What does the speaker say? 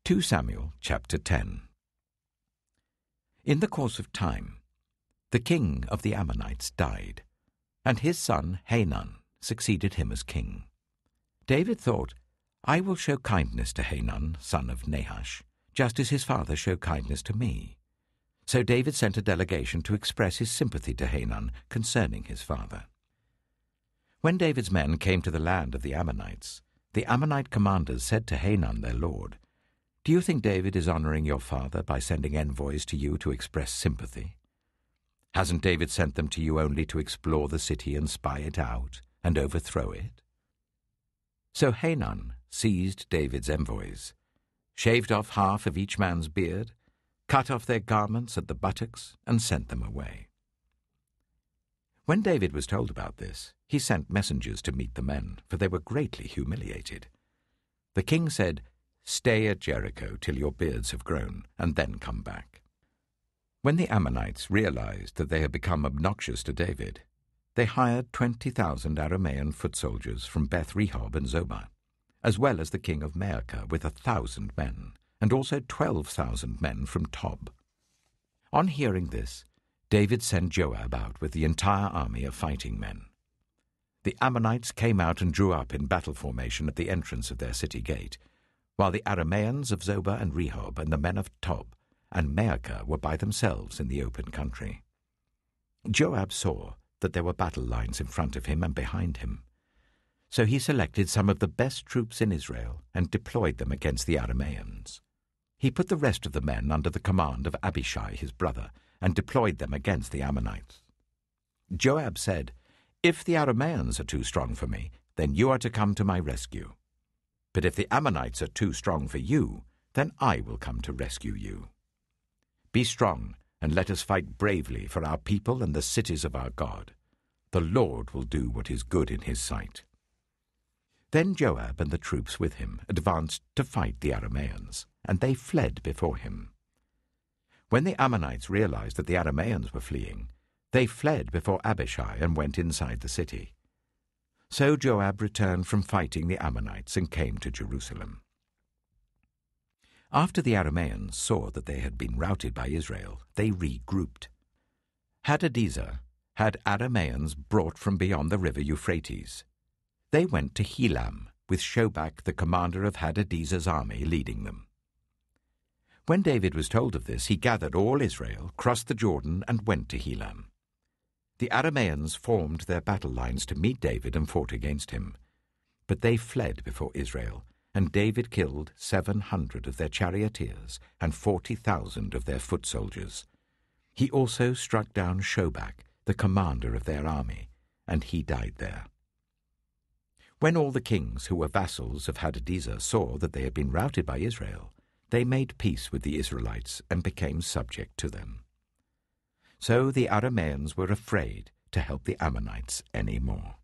2 Samuel chapter 10. In the course of time, the king of the Ammonites died, and his son Hanun succeeded him as king. David thought, I will show kindness to Hanun, son of Nahash, just as his father showed kindness to me. So David sent a delegation to express his sympathy to Hanun concerning his father. When David's men came to the land of the Ammonites, the Ammonite commanders said to Hanun their lord, Do you think David is honoring your father by sending envoys to you to express sympathy? Hasn't David sent them to you only to explore the city and spy it out and overthrow it? So Hanun seized David's envoys, shaved off half of each man's beard, cut off their garments at the buttocks, and sent them away. When David was told about this, he sent messengers to meet the men, for they were greatly humiliated. The king said, Stay at Jericho till your beards have grown, and then come back. When the Ammonites realized that they had become obnoxious to David, they hired 20,000 Aramean foot soldiers from Beth-rehob and Zobah, as well as the king of Maacah with 1,000 men, and also 12,000 men from Tob. On hearing this, David sent Joab out with the entire army of fighting men. The Ammonites came out and drew up in battle formation at the entrance of their city gate, while the Arameans of Zobah and Rehob and the men of Tob and Maacah were by themselves in the open country. Joab saw that there were battle lines in front of him and behind him. So he selected some of the best troops in Israel and deployed them against the Arameans. He put the rest of the men under the command of Abishai his brother and deployed them against the Ammonites. Joab said, If the Arameans are too strong for me, then you are to come to my rescue. But if the Ammonites are too strong for you, then I will come to rescue you. Be strong, and let us fight bravely for our people and the cities of our God. The Lord will do what is good in his sight. Then Joab and the troops with him advanced to fight the Arameans, and they fled before him. When the Ammonites realized that the Arameans were fleeing, they fled before Abishai and went inside the city. So Joab returned from fighting the Ammonites and came to Jerusalem. After the Arameans saw that they had been routed by Israel, they regrouped. Hadadezer had Arameans brought from beyond the river Euphrates. They went to Helam, with Shobach, the commander of Hadadezer's army, leading them. When David was told of this, he gathered all Israel, crossed the Jordan, and went to Helam. The Arameans formed their battle lines to meet David and fought against him. But they fled before Israel, and David killed 700 of their charioteers and 40,000 of their foot soldiers. He also struck down Shobach, the commander of their army, and he died there. When all the kings who were vassals of Hadadezer saw that they had been routed by Israel, they made peace with the Israelites and became subject to them. So the Arameans were afraid to help the Ammonites any more.